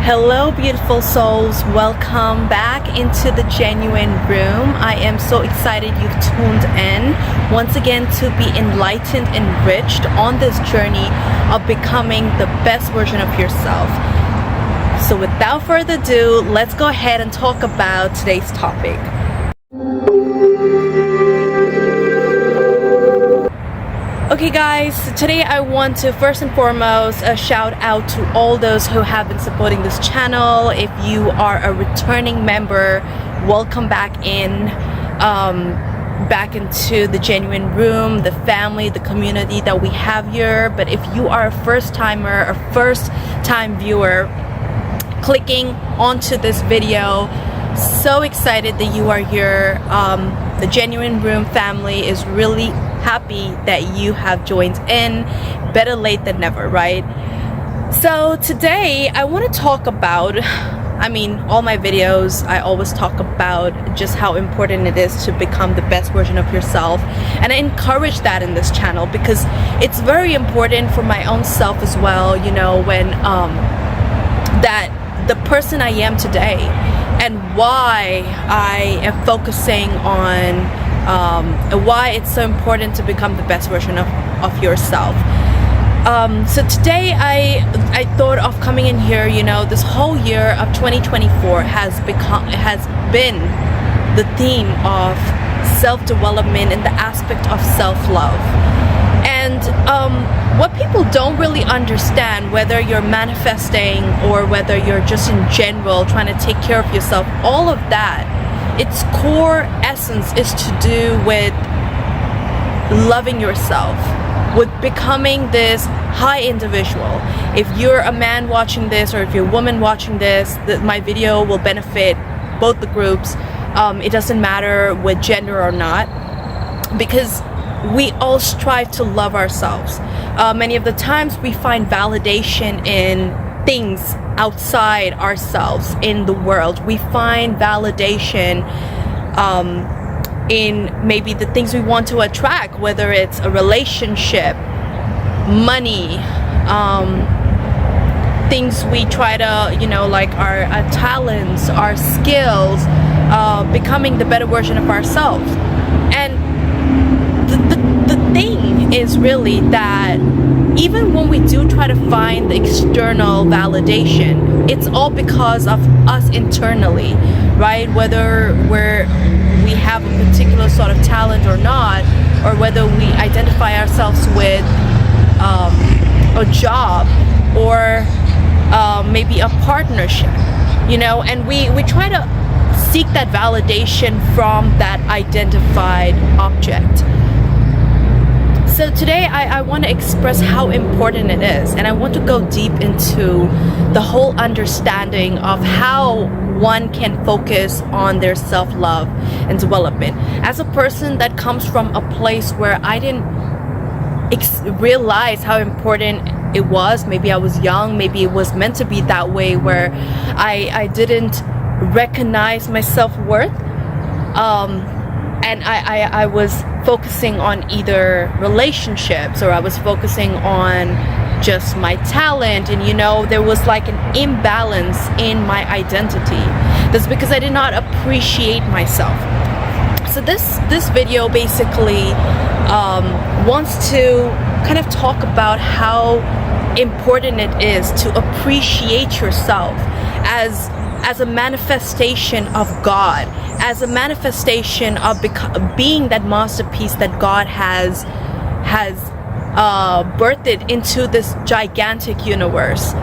Hello beautiful souls, welcome back into the genuine room. I am so excited you've tuned in once again to be enlightened, enriched on this journey of becoming the best version of yourself. So without further ado, let's go ahead and talk about today's topic. Okay guys, so today I want to first and foremost shout out to all those who have been supporting this channel. If you are a returning member, welcome back into the genuine room, the family, the community that we have here. But if you are a first timer, a first time viewer clicking onto this video, so excited that you are here. The genuine room family is really happy that you have joined in. Better late than never, right? So today I want to talk about, all my videos I always talk about just how important it is to become the best version of yourself, and I encourage that in this channel because it's very important for my own self as well, you know, when that the person I am today and why I am focusing on why it's so important to become the best version of yourself. So today I thought of coming in here, you know, this whole year of 2024 has been the theme of self-development and the aspect of self-love. And what people don't really understand, whether you're manifesting or whether you're just in general trying to take care of yourself, all of that, its core essence is to do with loving yourself, with becoming this high individual. If you're a man watching this or if you're a woman watching this, my video will benefit both the groups. It doesn't matter with gender or not, because we all strive to love ourselves. Many of the times we find validation in things outside ourselves in the world. We find validation in maybe the things we want to attract, whether it's a relationship, money, things we try to, you know, like our talents, our skills, becoming the better version of ourselves. And the thing is really that even when we do try to find the external validation, it's all because of us internally, right? Whether we have a particular sort of talent or not, or whether we identify ourselves with a job or maybe a partnership, you know, and we try to seek that validation from that identified object. So today I want to express how important it is, and I want to go deep into the whole understanding of how one can focus on their self-love and development. As a person that comes from a place where I didn't realize how important it was, maybe I was young, maybe it was meant to be that way, where I didn't recognize my self-worth, and I was focusing on either relationships or I was focusing on just my talent, and you know, there was like an imbalance in my identity. That's because I did not appreciate myself. So this video basically wants to kind of talk about how important it is to appreciate yourself as a manifestation of God, as a manifestation of being that masterpiece that God has birthed into this gigantic universe.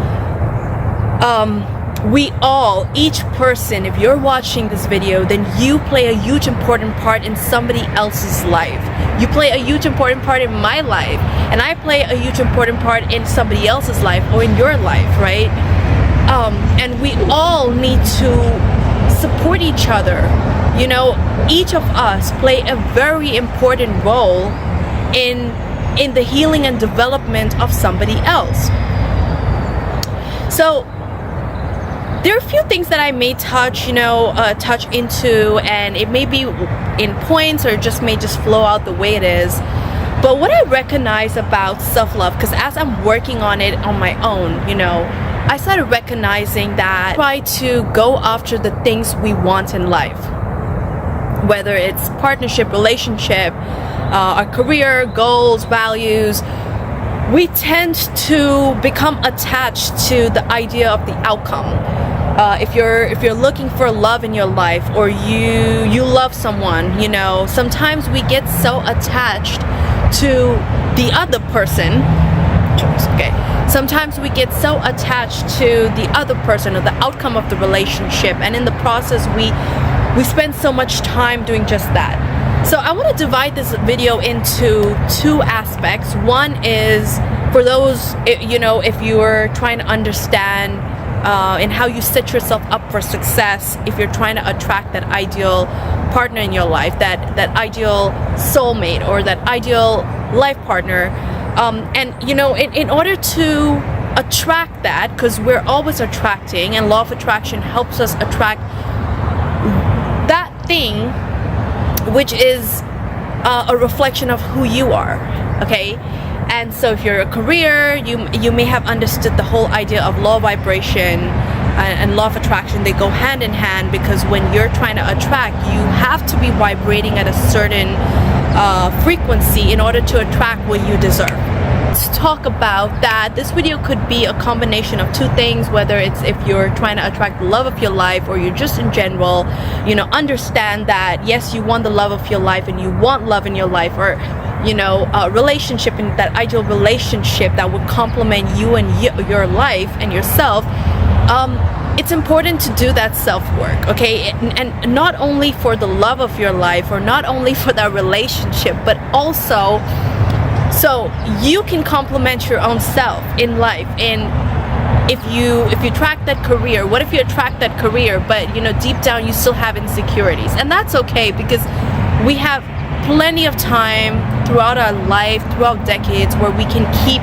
We all, each person, if you're watching this video, then you play a huge important part in somebody else's life. You play a huge important part in my life, and I play a huge important part in somebody else's life or in your life, right? And we all need to support each other. You know, each of us play a very important role in the healing and development of somebody else. So there are a few things that I may touch into, and it may be in points or may just flow out the way it is. But what I recognize about self-love, because as I'm working on it on my own, you know, I started recognizing that try to go after the things we want in life, whether it's partnership, relationship, our career, goals, values. We tend to become attached to the idea of the outcome. If you're looking for love in your life, or you love someone, you know, sometimes we get so attached to the other person. Okay. Sometimes we get so attached to the other person or the outcome of the relationship, and in the process we spend so much time doing just that. So I want to divide this video into two aspects. One is for those, you know, if you're trying to understand in how you set yourself up for success, if you're trying to attract that ideal partner in your life, that ideal soulmate or that ideal life partner. And you know, in order to attract that, because we're always attracting, and law of attraction helps us attract that thing which is a reflection of who you are, okay? And so if you're a career, you may have understood the whole idea of law vibration and law of attraction. They go hand in hand, because when you're trying to attract, you have to be vibrating at a certain frequency in order to attract what you deserve. Let's talk about that. This video could be a combination of two things, whether it's if you're trying to attract the love of your life, or you're just in general, you know, understand that yes, you want the love of your life and you want love in your life, or you know, a relationship, and that ideal relationship that would complement you and your life and yourself. It's important to do that self-work, okay? And not only for the love of your life, or not only for that relationship, but also so you can complement your own self in life. And if you attract that career, what if you attract that career, but you know, deep down you still have insecurities? And that's okay, because we have plenty of time throughout our life, throughout decades, where we can keep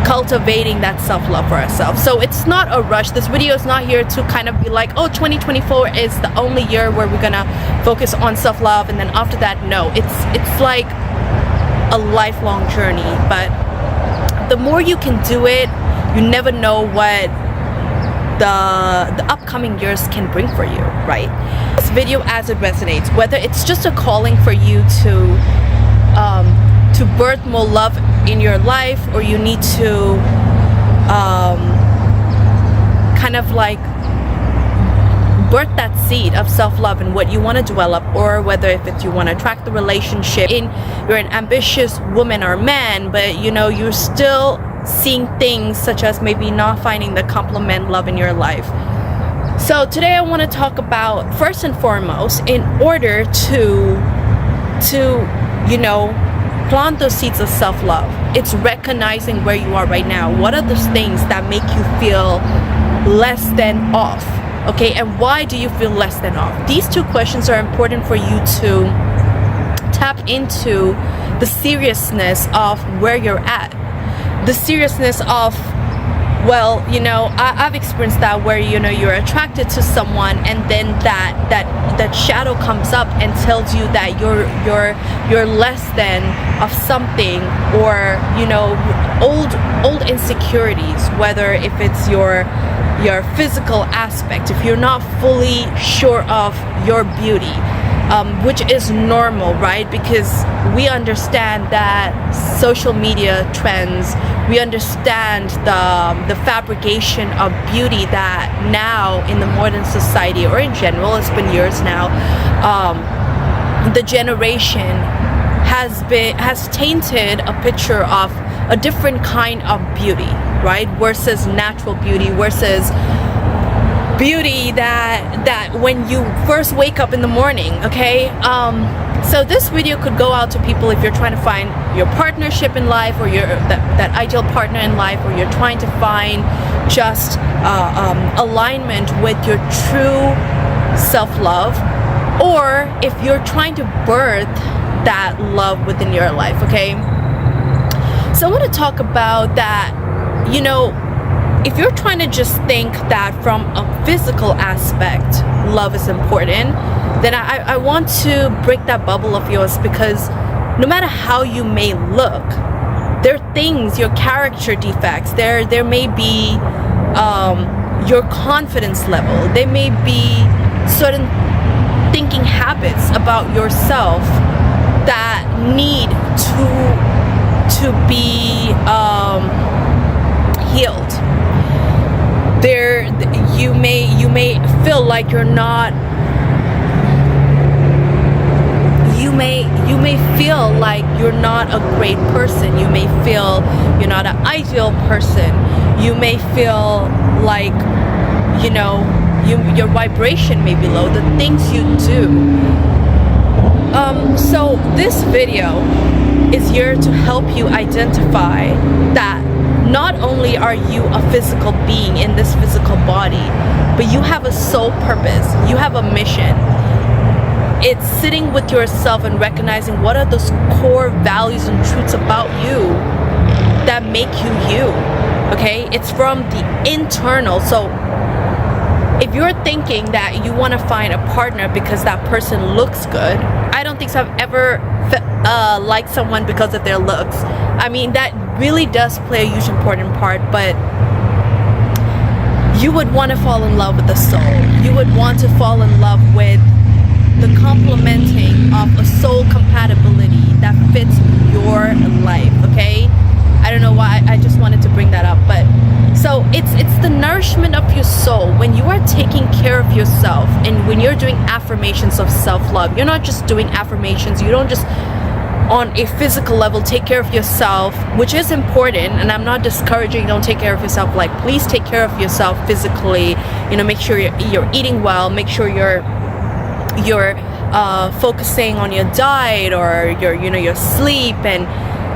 cultivating that self-love for ourselves. So it's not a rush. This video is not here to kind of be like, oh, 2024 is the only year where we're gonna focus on self-love, and then after that, no. It's like a lifelong journey, but the more you can do it, you never know what the upcoming years can bring for you, right? This video, as it resonates, whether it's just a calling for you to birth more love in your life, or you need to kind of like birth that seed of self-love and what you want to develop, or whether if it's you want to attract the relationship, you're an ambitious woman or man, but you know, you're still seeing things such as maybe not finding the complement love in your life. So today I want to talk about, first and foremost, in order to you know, plant those seeds of self-love, it's recognizing where you are right now. What are those things that make you feel less than off? Okay, and why do you feel less than off? These two questions are important for you to tap into the seriousness of where you're at. The seriousness of, well, you know, I've experienced that, where you know, you're attracted to someone, and then that shadow comes up and tells you that you're less than of something, or you know, old insecurities, whether if it's your physical aspect, if you're not fully sure of your beauty, which is normal, right? Because we understand that social media trends, we understand the fabrication of beauty that now in the modern society, or in general, it's been years now, the generation has tainted a picture of a different kind of beauty, right? Versus natural beauty, versus beauty that when you first wake up in the morning, okay? So this video could go out to people if you're trying to find your partnership in life, or that ideal partner in life, or you're trying to find just alignment with your true self-love, or if you're trying to birth that love within your life, okay? So I want to talk about that. You know, if you're trying to just think that from a physical aspect, love is important, then I want to break that bubble of yours, because no matter how you may look, there are things, your character defects, there may be your confidence level. They may be certain thinking habits about yourself that need to be healed. You may feel like you're not. You may feel like you're not a great person. You may feel you're not an ideal person. You may feel like, you know, your vibration may be low. The things you do. So this video is here to help you identify that not only are you a physical being in this physical body, but you have a soul purpose. You have a mission. It's sitting with yourself and recognizing what are those core values and truths about you that make you. Okay? It's from the internal. So if you're thinking that you want to find a partner because that person looks good, I don't think so. I've ever liked someone because of their looks. I mean, that really does play a huge important part, but you would want to fall in love with the soul. You would want to fall in love with the complementing of a soul compatibility that fits your life, okay? I don't know why I just wanted to bring that up, but so it's the nourishment of your soul. When you are taking care of yourself and when you're doing affirmations of self-love, you're not just doing affirmations. You don't just on a physical level take care of yourself, which is important, and I'm not discouraging don't take care of yourself. Like, please take care of yourself physically. You know, make sure you're eating well, make sure you're focusing on your diet or your sleep, and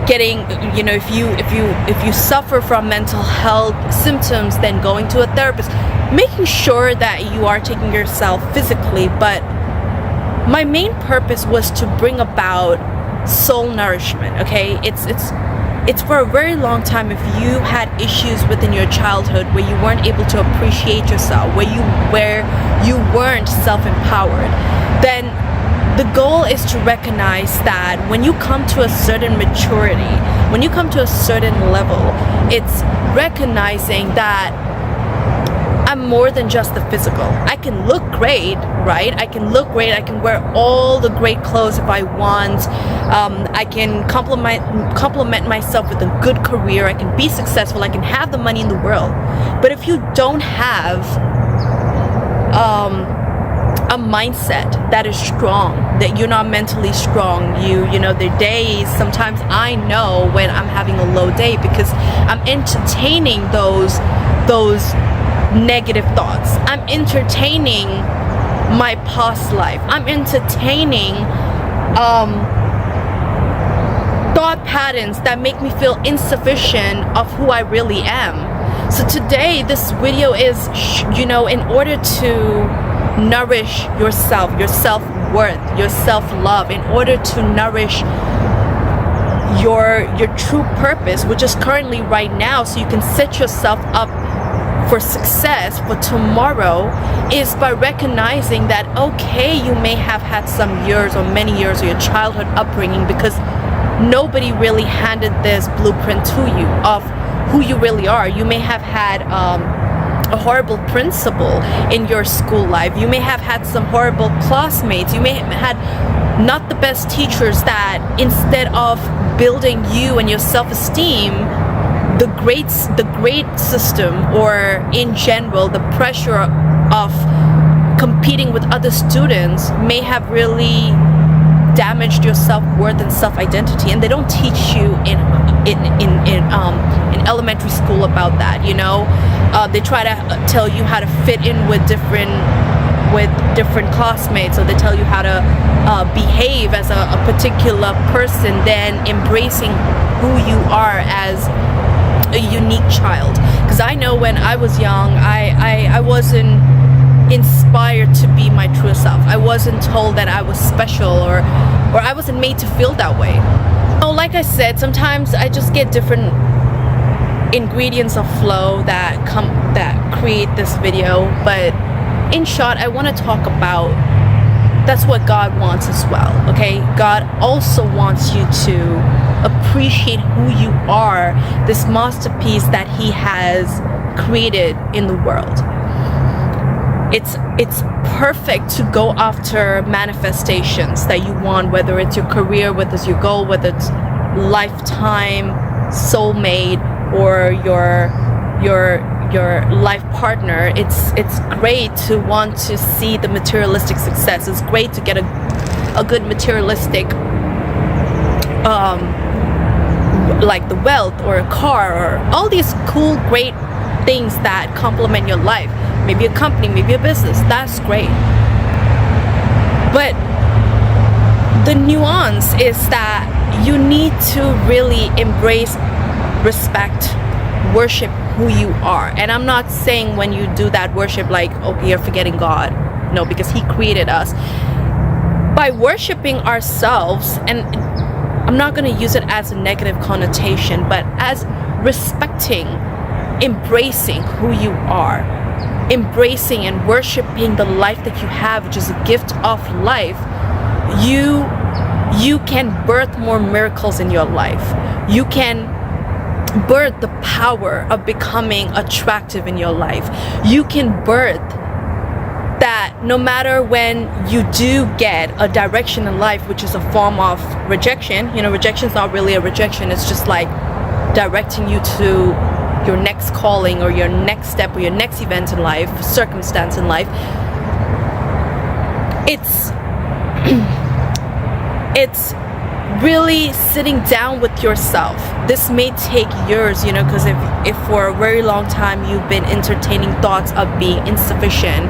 getting, you know, if you suffer from mental health symptoms, then going to a therapist, making sure that you are taking care of yourself physically. But my main purpose was to bring about soul nourishment. Okay, it's for a very long time. If you had issues within your childhood where you weren't able to appreciate yourself, where you weren't self-empowered, then the goal is to recognize that when you come to a certain maturity, when you come to a certain level, it's recognizing that I'm more than just the physical. I can look great, right? I can look great. I can wear all the great clothes if I want. I can compliment myself with a good career. I can be successful. I can have the money in the world. But if you don't have a mindset that is strong, that you're not mentally strong, you know, the days, sometimes I know when I'm having a low day because I'm entertaining those negative thoughts. I'm entertaining my past life. I'm entertaining thought patterns that make me feel insufficient of who I really am. So today this video is, you know, in order to nourish yourself, your self-worth, your self-love, in order to nourish your true purpose, which is currently right now, so you can set yourself up for success for tomorrow, is by recognizing that, okay, you may have had some years or many years of your childhood upbringing because nobody really handed this blueprint to you of who you really are. You may have had a horrible principal in your school life. You may have had some horrible classmates. You may have had not the best teachers that, instead of building you and your self-esteem, the grade system, or in general the pressure of competing with other students, may have really damaged your self-worth and self-identity. And they don't teach you in elementary school about that, you know. They try to tell you how to fit in with different classmates, or they tell you how to behave as a particular person, then embracing who you are as a unique child. Because I know when I was young, I wasn't inspired to be my true self. I wasn't told that I was special, or I wasn't made to feel that way. So like I said, sometimes I just get different ingredients of flow that create this video, but in short, I want to talk about that's what God wants as well. Okay, God also wants you to appreciate who you are, this masterpiece that He has created in the world. It's perfect to go after manifestations that you want, whether it's your career, whether it's your goal, whether it's lifetime soulmate or your life partner. It's great to want to see the materialistic success. It's great to get a good materialistic like the wealth or a car or all these cool, great things that complement your life. Maybe a company, maybe a business. That's great. But the nuance is that you need to really embrace, respect, worship who you are. And I'm not saying when you do that worship like, okay, you're forgetting God. No, because He created us. By worshiping ourselves, and I'm not going to use it as a negative connotation, but as respecting, embracing who you are, embracing and worshiping the life that you have, which is a gift of life, you can birth more miracles in your life. You can birth the power of becoming attractive in your life. You can birth that no matter when you do get a direction in life, which is a form of rejection. Rejection is not really a rejection. It's just like directing you to your next calling or your next step or your next event in life, circumstance in life. It's really sitting down with yourself. This may take years, because if for a very long time you've been entertaining thoughts of being insufficient,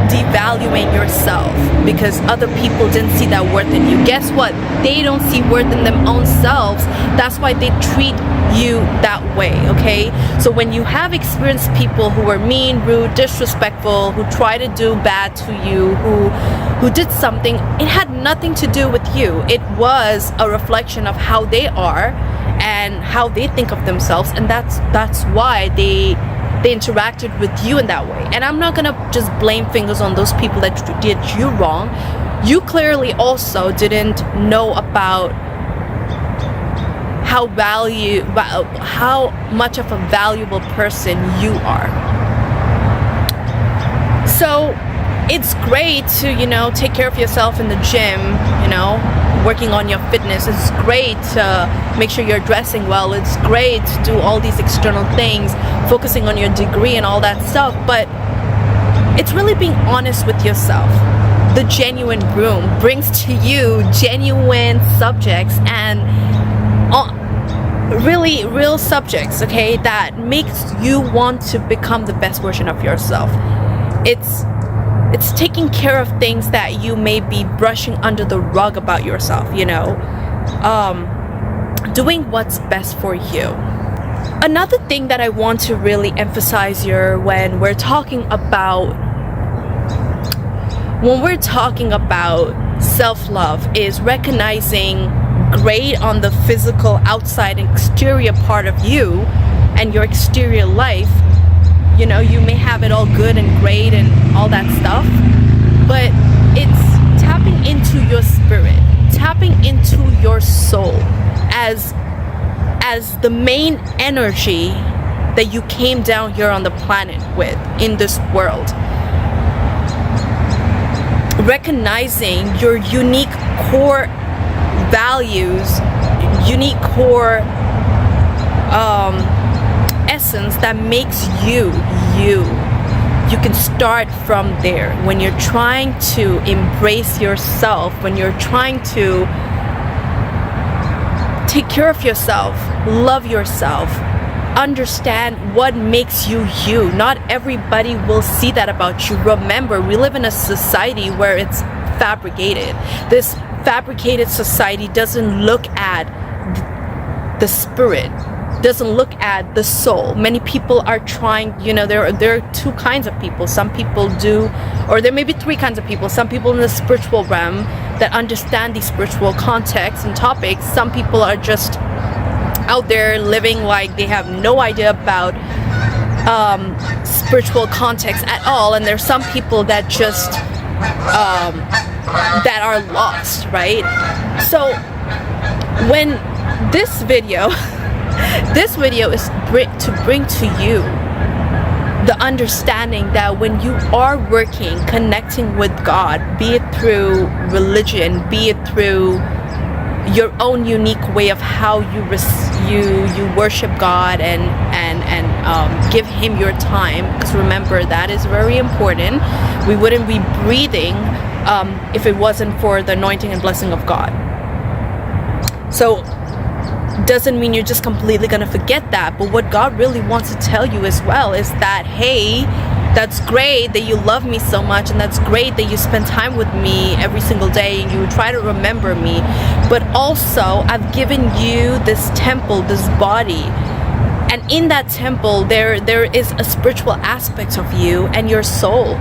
devaluing yourself because other people didn't see that worth in you. Guess what? They don't see worth in their own selves. That's why they treat you that way, okay? So when you have experienced people who are mean, rude, disrespectful, who try to do bad to you, who did something, it had nothing to do with you. It was a reflection of how they are and how they think of themselves, and that's why they interacted with you in that way. And I'm not gonna just blame fingers on those people that did you wrong. You clearly also didn't know about how much of a valuable person you are. So it's great to take care of yourself in the gym, working on your fitness. It's great to make sure you're dressing well. It's great to do all these external things, focusing on your degree and all that stuff, but it's really being honest with yourself. The genuine room brings to you genuine subjects and really real subjects, okay, that makes you want to become the best version of yourself. It's taking care of things that you may be brushing under the rug about yourself, doing what's best for you. Another thing that I want to really emphasize here when we're talking about self-love is recognizing great on the physical outside and exterior part of you and your exterior life. You may have it all good and great and all that stuff, but it's tapping into your spirit, tapping into your soul as the main energy that you came down here on the planet with in this world. Recognizing your unique core values, unique core essence that makes you. You can start from there. When you're trying to embrace yourself, when you're trying to take care of yourself, love yourself, understand what makes you you. Not everybody will see that about you. Remember, we live in a society where it's fabricated. This fabricated society doesn't look at the spirit, doesn't look at the soul. Many people are trying, there are two kinds of people. Some people do, or there may be three kinds of people. Some people in the spiritual realm that understand these spiritual contexts and topics. Some people are just out there living like they have no idea about spiritual context at all, and there's some people that just that are lost, right? So when this video This video is to bring to you the understanding that when you are working, connecting with God, be it through religion, be it through your own unique way of how you worship God and give Him your time, because remember, that is very important. We wouldn't be breathing if it wasn't for the anointing and blessing of God. So doesn't mean you're just completely gonna forget that, but what God really wants to tell you as well is that, hey, that's great that you love me so much, and that's great that you spend time with me every single day and you try to remember me, but also I've given you this temple, this body, and in that temple there is a spiritual aspect of you and your soul,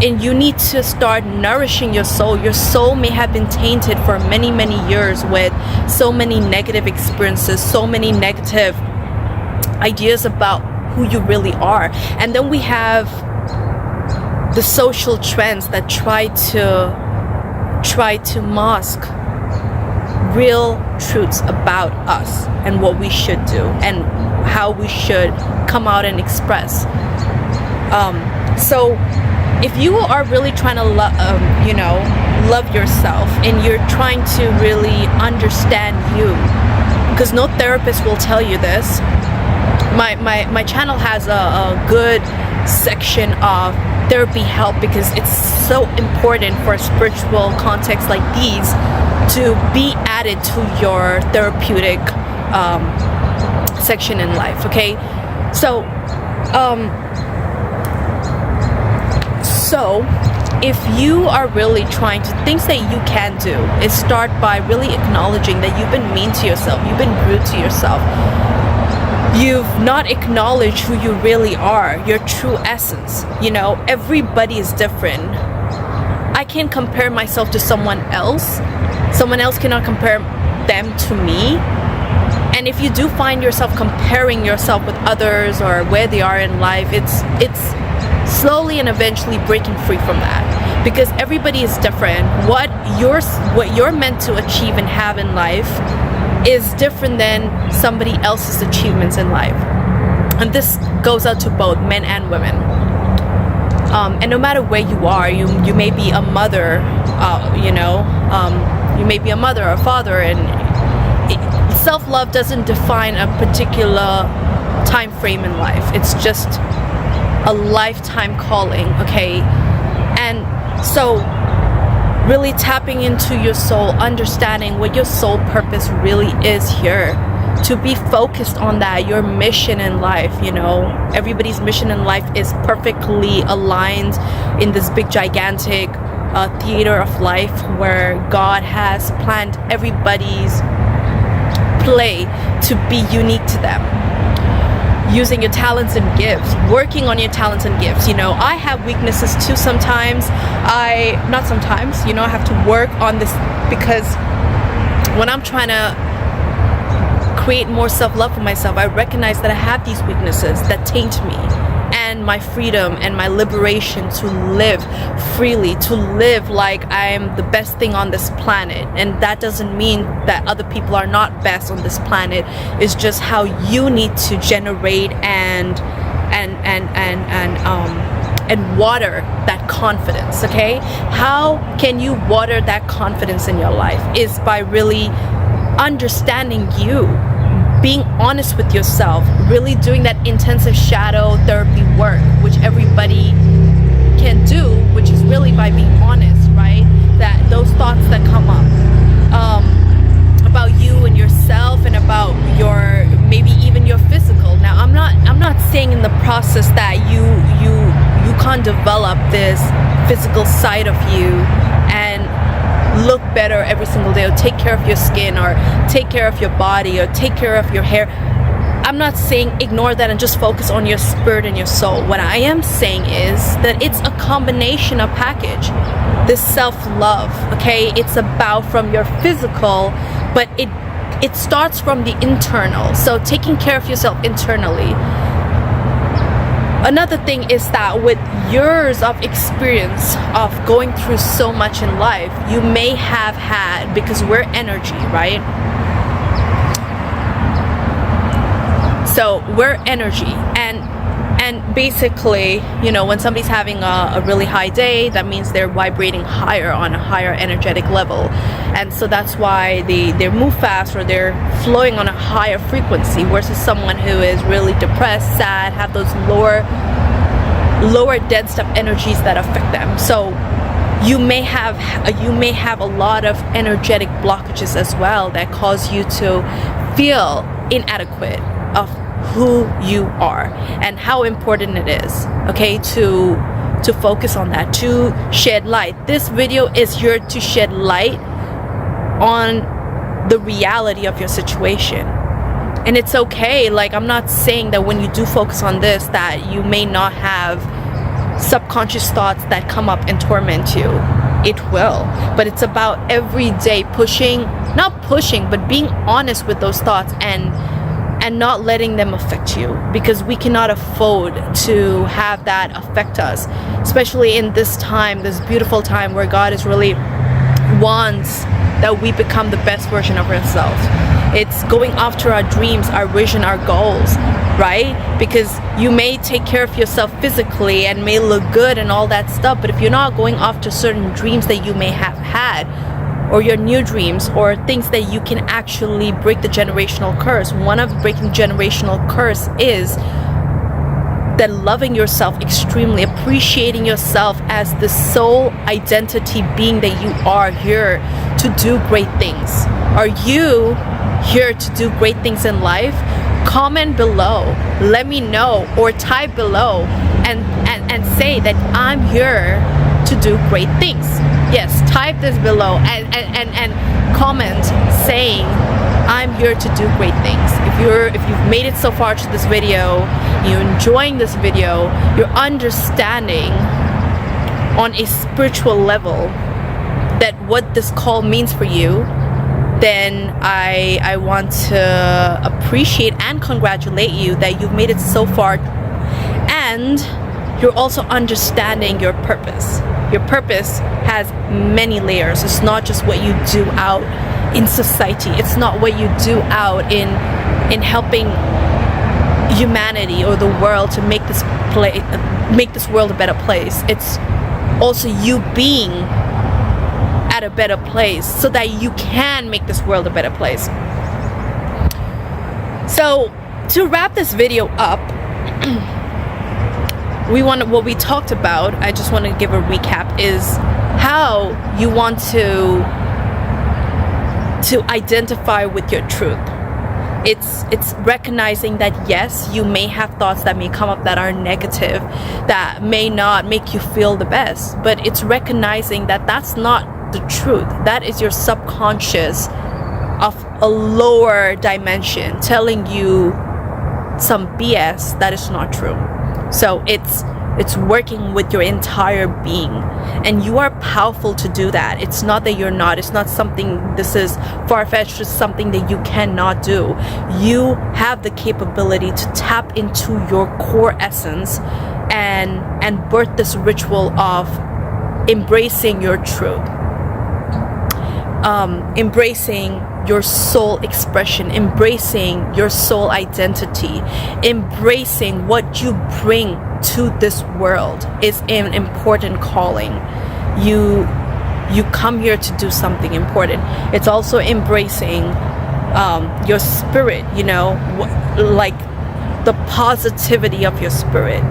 and you need to start nourishing your soul. Your soul may have been tainted for many years with so many negative experiences, so many negative ideas about who you really are. And then we have the social trends that try to mask real truths about us and what we should do and how we should come out and express. So if you are really trying to love yourself, and you're trying to really understand you, because no therapist will tell you this. My channel has a good section of therapy help, because it's so important for a spiritual context like these to be added to your therapeutic section in life. Okay, so if you are really trying to, things that you can do is start by really acknowledging that you've been mean to yourself, you've been rude to yourself, you've not acknowledged who you really are, your true essence. Everybody is different. I can't compare myself to someone else. Someone else cannot compare them to me. And if you do find yourself comparing yourself with others or where they are in life, it's slowly and eventually breaking free from that, because everybody is different. What you're meant to achieve and have in life is different than somebody else's achievements in life, and this goes out to both men and women. And no matter where you are, you may be a mother, you may be a mother or a father, and self-love doesn't define a particular time frame in life. It's just a lifetime calling, okay? And so really tapping into your soul, understanding what your soul purpose really is here, to be focused on that, your mission in life. Everybody's mission in life is perfectly aligned in this big gigantic theater of life, where God has planned everybody's play to be unique to them, using your talents and gifts, working on your talents and gifts. I have weaknesses too sometimes. I have to work on this, because when I'm trying to create more self-love for myself, I recognize that I have these weaknesses that taint me and my freedom and my liberation to live freely, to live like I'm the best thing on this planet. And that doesn't mean that other people are not best on this planet. It's just how you need to generate and water that confidence. Okay, how can you water that confidence in your life? Is by really understanding you, being honest with yourself, really doing that intensive shadow therapy work, which everybody can do, which is really by being honest, right? That those thoughts that come up about you and yourself, and about your, maybe even your physical. Now, I'm not saying in the process that you can't develop this physical side of you and look better every single day, or take care of your skin, or take care of your body, or take care of your hair. I'm not saying ignore that and just focus on your spirit and your soul. What I am saying is that it's a combination, a package. This self-love, okay? It's about from your physical, but it starts from the internal. So taking care of yourself internally. Another thing is that with years of experience of going through so much in life, you may have had, because we're energy, right? So we're energy, and basically, you know, when somebody's having a really high day, that means they're vibrating higher on a higher energetic level. And so that's why they move fast, or they're flowing on a higher frequency, versus someone who is really depressed, sad, have those lower densed up energies that affect them. So you may have a lot of energetic blockages as well that cause you to feel inadequate of who you are and how important it is, okay, to focus on that, to shed light. This video is here to shed light on the reality of your situation. And it's okay, like, I'm not saying that when you do focus on this that you may not have subconscious thoughts that come up and torment you. It will, but it's about every day not pushing, but being honest with those thoughts and not letting them affect you, because we cannot afford to have that affect us, especially in this time, this beautiful time where God is really wants that we become the best version of ourselves. It's going after our dreams, our vision, our goals, right? Because you may take care of yourself physically and may look good and all that stuff, but if you're not going after certain dreams that you may have had, or your new dreams, or things that you can actually break the generational curse. One of breaking generational curse is that loving yourself extremely, appreciating yourself as the soul identity being that you are here to do great things. Are you here to do great things in life? Comment below, let me know, or type below and say that I'm here to do great things. Yes, type this below and comment saying I'm here to do great things. If you've made it so far to this video, you're enjoying this video, you're understanding on a spiritual level that what this call means for you, then I want to appreciate and congratulate you that you've made it so far, and you're also understanding your purpose. Your purpose has many layers. It's not just what you do out in society. It's not what you do out in helping humanity or the world to make this world a better place. It's also you being at a better place so that you can make this world a better place. So to wrap this video up, what we talked about, I just want to give a recap, is how you want to identify with your truth. It's recognizing that yes, you may have thoughts that may come up that are negative, that may not make you feel the best, but it's recognizing that that's not the truth. That is your subconscious of a lower dimension telling you some BS that is not true. So it's working with your entire being, and you are powerful to do that. It's not that you're not. It's not something this is far-fetched. It's something that you cannot do. You have the capability to tap into your core essence and birth this ritual of embracing your truth, embracing your soul expression, embracing your soul identity, embracing what you bring to this world is an important calling. You come here to do something important. It's also embracing your spirit, you know, like the positivity of your spirit.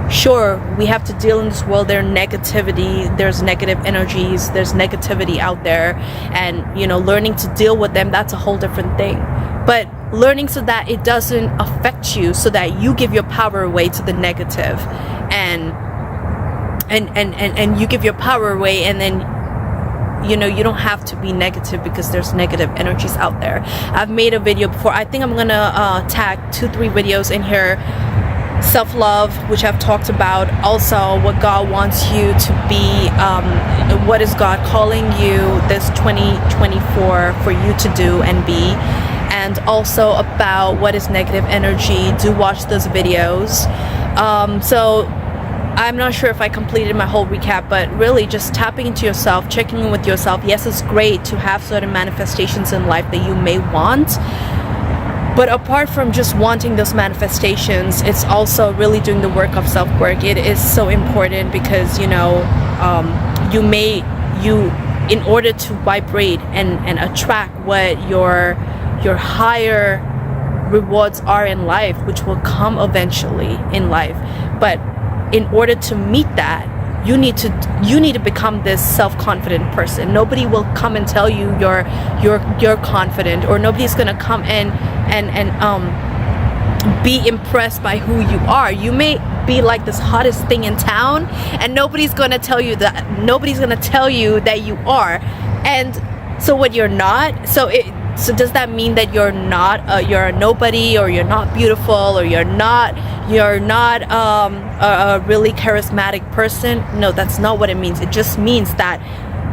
Sure, we have to deal in this world. There's negative energies, there's negativity out there, and you know, learning to deal with them, that's a whole different thing. But learning so that it doesn't affect you, so that you give your power away to the negative, and you give your power away, and then you know, you don't have to be negative because there's negative energies out there. I've made a video before. I think I'm gonna tag 2-3 videos in here. Self-love, which I've talked about, also what God wants you to be, what is God calling you this 2024 for you to do and be, and also about what is negative energy. Do watch those videos. So I'm not sure if I completed my whole recap, but really just tapping into yourself, checking in with yourself. Yes, it's great to have certain manifestations in life that you may want, But apart from just wanting those manifestations, it's also really doing the work of self-work. It is so important because, you know, in order to vibrate and attract what your higher rewards are in life, which will come eventually in life. But in order to meet that, you need to become this self-confident person. Nobody will come and tell you you're confident, or nobody's gonna come in and be impressed by who you are. You may be like this hottest thing in town, and nobody's gonna tell you that you are. And so what you're not, so does that mean that you're a nobody, or you're not beautiful, or you're not a really charismatic person? No, that's not what it means. It just means that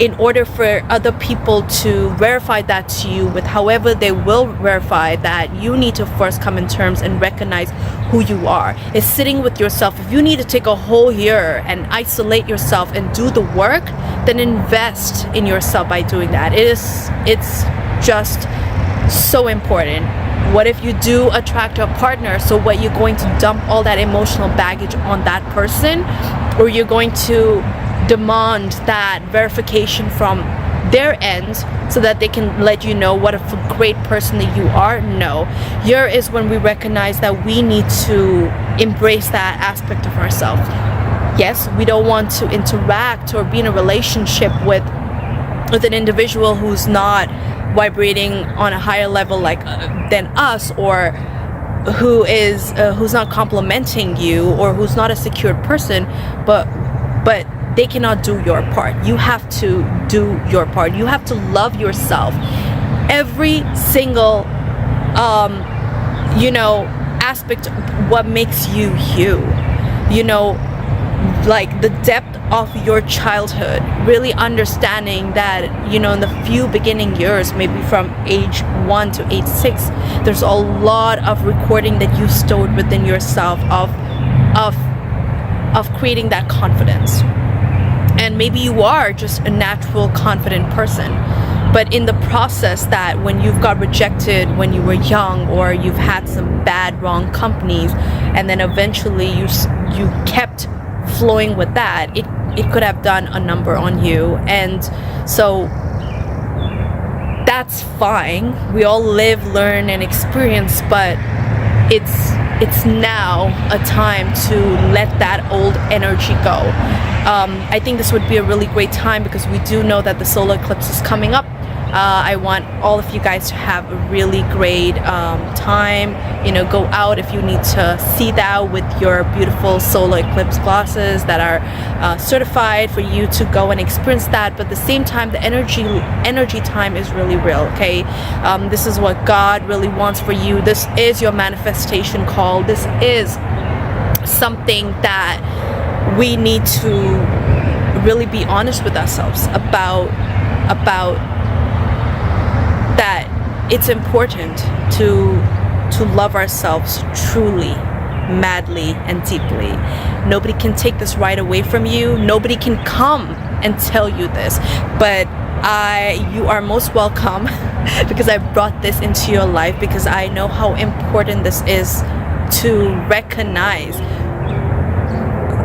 in order for other people to verify that to you with however they will verify that, you need to first come in terms and recognize who you are. It's sitting with yourself. If you need to take a whole year and isolate yourself and do the work, then invest in yourself by doing that. It's just so important. What if you do attract a partner? So what, you're going to dump all that emotional baggage on that person, or you're going to demand that verification from their end so that they can let you know what a great person that you are? No. Here is when we recognize that we need to embrace that aspect of ourselves. Yes, we don't want to interact or be in a relationship with an individual who's not vibrating on a higher level than us, or who's not complimenting you, or who's not a secured person, but they cannot do your part. You have to do your part. You have to love yourself. Every single aspect of what makes you, like the depth of your childhood, really understanding that, in the few beginning years, maybe from age 1 to age 6, there's a lot of recording that you stored within yourself of creating that confidence. And maybe you are just a natural confident person, but in the process, that when you've got rejected when you were young, or you've had some bad wrong companies, and then eventually you kept flowing with that, it could have done a number on you. And so that's fine. We all live, learn, and experience, but it's now a time to let that old energy go. I think this would be a really great time, because we do know that the solar eclipse is coming up. I want all of you guys to have a really great time. Go out if you need to see that with your beautiful solar eclipse glasses that are certified for you to go and experience that. But at the same time, the energy time is really real, okay? This is what God really wants for you. This is your manifestation call. This is something that we need to really be honest with ourselves about that. It's important to love ourselves truly, madly, and deeply. Nobody can take this right away from you. Nobody can come and tell you this, but you are most welcome because I brought this into your life, because I know how important this is to recognize.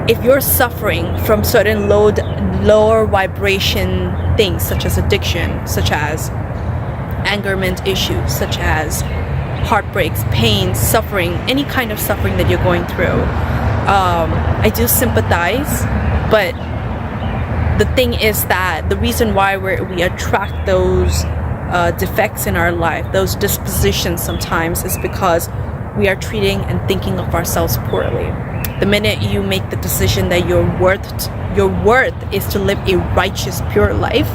If you're suffering from certain lower vibration things, such as addiction, such as angerment issues, such as heartbreaks, pain, suffering, any kind of suffering that you're going through, I do sympathize. But the thing is that the reason why we attract those defects in our life, those dispositions sometimes, is because we are treating and thinking of ourselves poorly. The minute you make the decision that your worth is to live a righteous, pure life,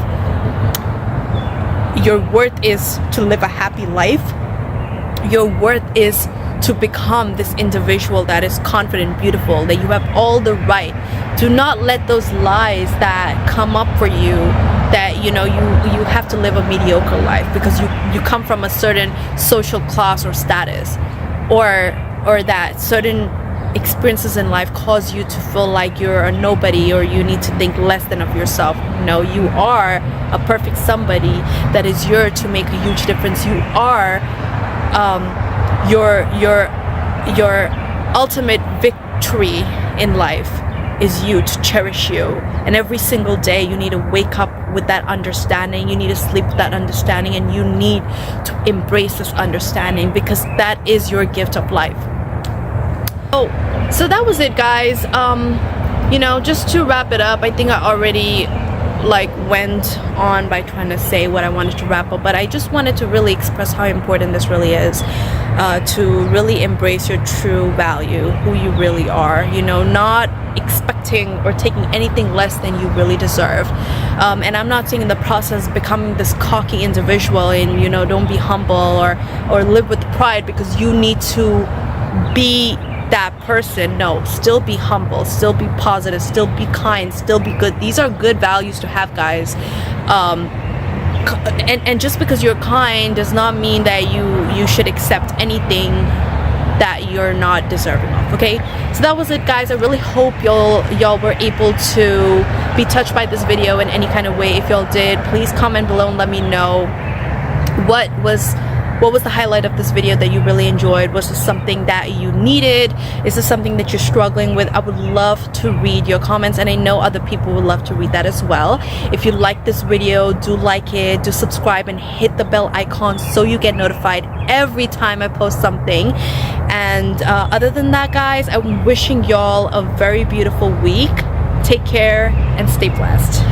your worth is to live a happy life, your worth is to become this individual that is confident, beautiful, that you have all the right. Do not let those lies that come up for you, that you have to live a mediocre life because you come from a certain social class or status, or that certain experiences in life cause you to feel like you're a nobody, or you need to think less than of yourself. No, you are a perfect somebody that is here to make a huge difference. You are your ultimate victory in life is you, to cherish you. And every single day you need to wake up with that understanding, you need to sleep with that understanding, and you need to embrace this understanding, because that is your gift of life. Oh, so that was it, guys. You know, just to wrap it up, I think I already went on by trying to say what I wanted to wrap up, but I just wanted to really express how important this really is, to really embrace your true value, who you really are, you know, not expecting or taking anything less than you really deserve. And I'm not saying in the process becoming this cocky individual and, you know, don't be humble or live with pride because you need to be that person. No, still be humble, still be positive, still be kind, still be good. These are good values to have, guys. And just because you're kind does not mean that you should accept anything that you're not deserving of. Okay, so that was it, guys. I really hope y'all were able to be touched by this video in any kind of way. If y'all did, please comment below and let me know what was the highlight of this video that you really enjoyed. Was this something that you needed? Is this something that you're struggling with? I would love to read your comments, and I know other people would love to read that as well. If you like this video, do like it, do subscribe, and hit the bell icon so you get notified every time I post something. And other than that, guys, I'm wishing y'all a very beautiful week. Take care and stay blessed.